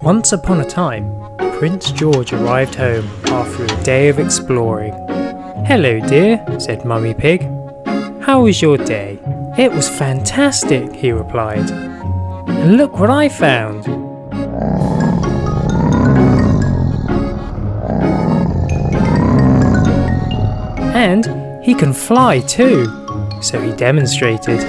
Once upon a time, Prince George arrived home after a day of exploring. "Hello dear," said Mummy Pig. "How was your day?" "It was fantastic," he replied. "And look what I found." And he can fly too, so he demonstrated.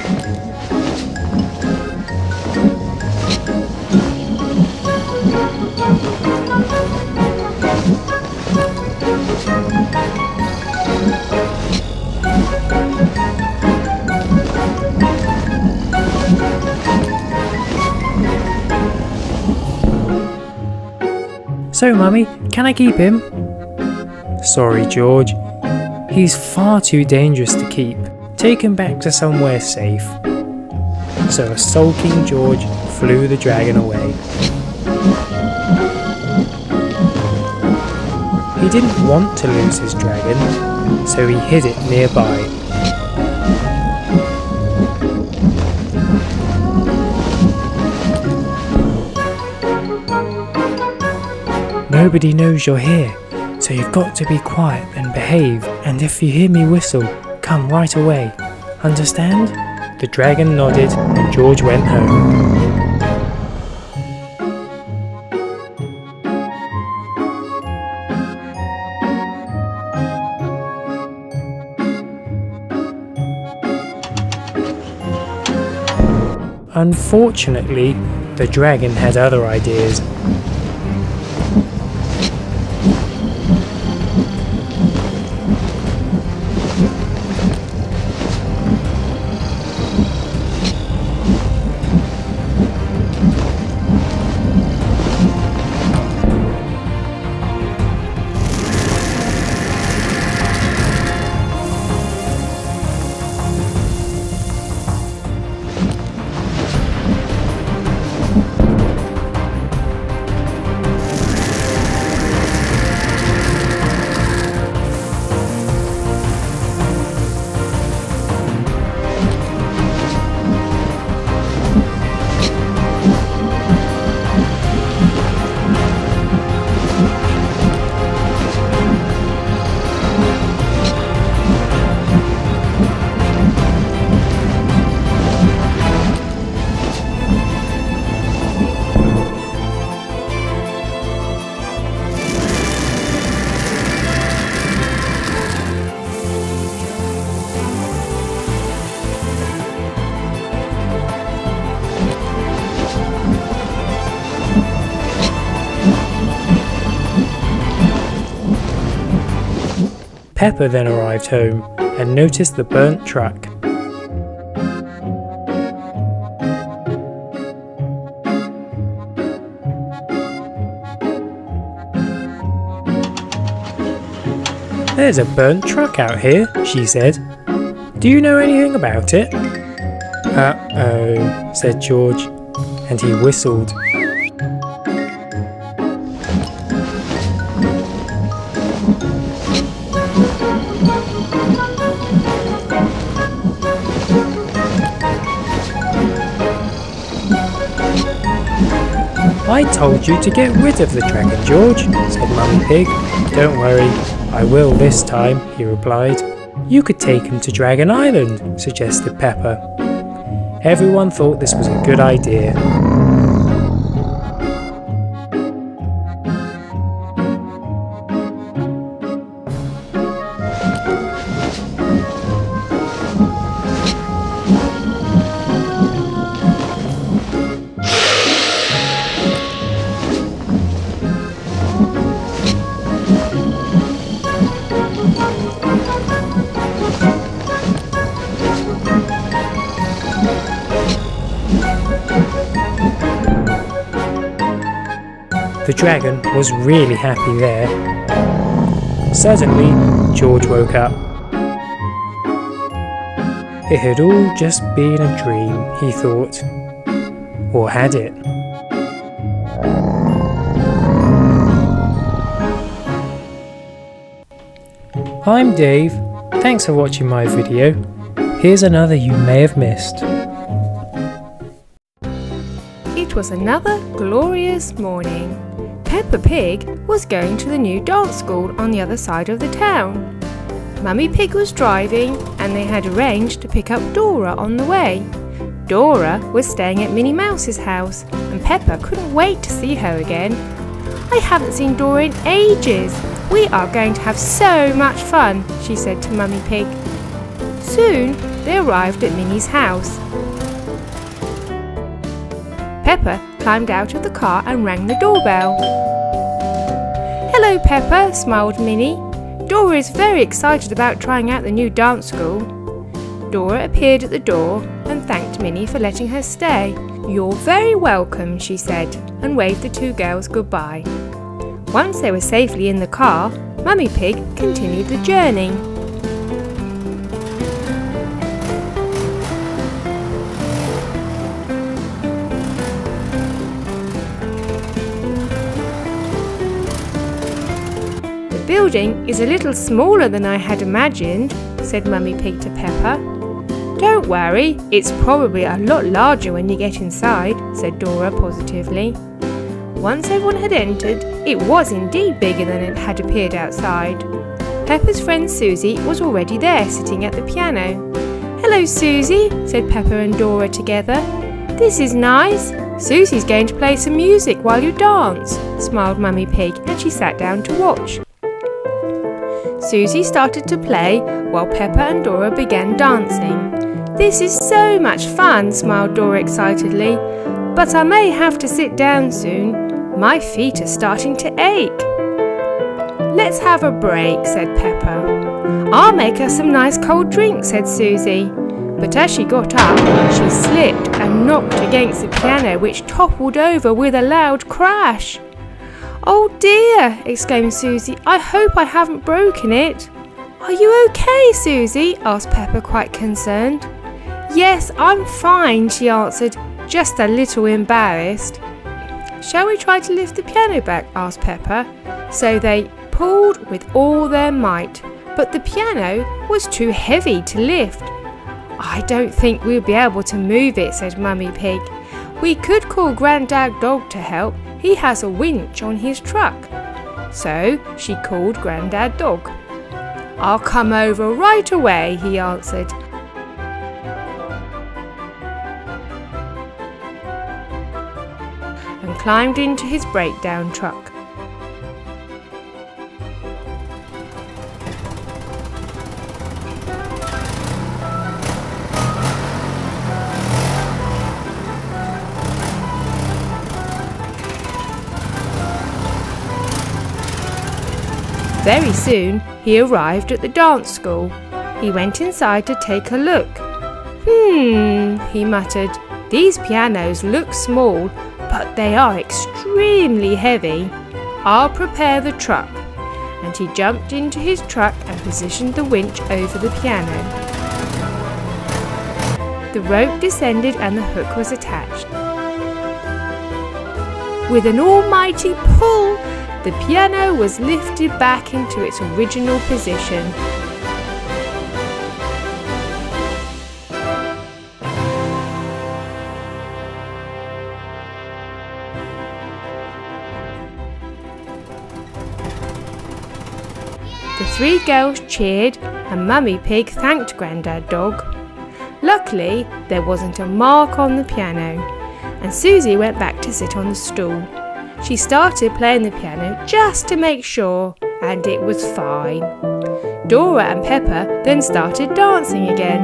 "So Mummy, can I keep him?" "Sorry George, he's far too dangerous to keep. Take him back to somewhere safe." So a sulking George flew the dragon away. He didn't want to lose his dragon, so he hid it nearby. "Nobody knows you're here, so you've got to be quiet and behave, and if you hear me whistle, come right away. Understand?" The dragon nodded and George went home. Unfortunately, the dragon had other ideas. Peppa then arrived home and noticed the burnt truck. "There's a burnt truck out here," she said. "Do you know anything about it?" "Uh-oh," said George, and he whistled. "I told you to get rid of the dragon, George," said Mummy Pig. "Don't worry, I will this time," he replied. "You could take him to Dragon Island," suggested Peppa. Everyone thought this was a good idea. The dragon was really happy there. Suddenly, George woke up. It had all just been a dream, he thought. Or had it? I'm Dave. Thanks for watching my video. Here's another you may have missed. It It was another glorious morning. Peppa Pig was going to the new dance school on the other side of the town. Mummy Pig was driving and they had arranged to pick up Dora on the way. Dora was staying at Minnie Mouse's house and Peppa couldn't wait to see her again. "I haven't seen Dora in ages. We are going to have so much fun," she said to Mummy Pig. Soon they arrived at Minnie's house. Peppa climbed out of the car and rang the doorbell. "Hello Peppa," smiled Minnie. "Dora is very excited about trying out the new dance school." Dora appeared at the door and thanked Minnie for letting her stay. "You're very welcome," she said, and waved the two girls goodbye. Once they were safely in the car, Mummy Pig continued the journey. "The building is a little smaller than I had imagined," said Mummy Pig to Peppa. "Don't worry, it's probably a lot larger when you get inside," said Dora positively. Once everyone had entered, it was indeed bigger than it had appeared outside. Peppa's friend Susie was already there, sitting at the piano. "Hello Susie," said Peppa and Dora together. "This is nice. Susie's going to play some music while you dance," smiled Mummy Pig, and she sat down to watch. Susie started to play while Peppa and Dora began dancing. "This is so much fun," smiled Dora excitedly. "But I may have to sit down soon. My feet are starting to ache." "Let's have a break," said Peppa. "I'll make us some nice cold drinks," said Susie. But as she got up, she slipped and knocked against the piano, which toppled over with a loud crash. "Oh dear," exclaimed Susie. "I hope I haven't broken it." "Are you okay, Susie?" asked Peppa, quite concerned. "Yes, I'm fine," she answered, just a little embarrassed. "Shall we try to lift the piano back?" asked Peppa. So they pulled with all their might, but the piano was too heavy to lift. "I don't think we'll be able to move it," said Mummy Pig. "We could call Grandad Dog to help. He has a winch on his truck." So she called Grandad Dog. "I'll come over right away," he answered. And climbed into his breakdown truck. Very soon he arrived at the dance school. He went inside to take a look. He muttered, "These pianos look small, but they are extremely heavy. I'll prepare the truck." And he jumped into his truck and positioned the winch over the piano. The rope descended and the hook was attached. With an almighty pull, the piano was lifted back into its original position. The three girls cheered and Mummy Pig thanked Grandad Dog. Luckily, there wasn't a mark on the piano, and Susie went back to sit on the stool. She started playing the piano just to make sure, and it was fine. Dora and Peppa then started dancing again.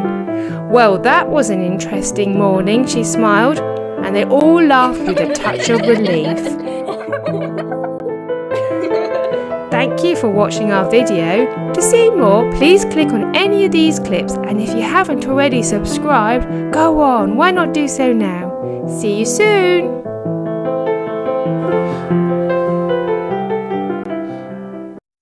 "Well, that was an interesting morning," she smiled, and they all laughed with a touch of relief. Thank you for watching our video. To see more, please click on any of these clips, and if you haven't already subscribed, go on, why not do so now? See you soon!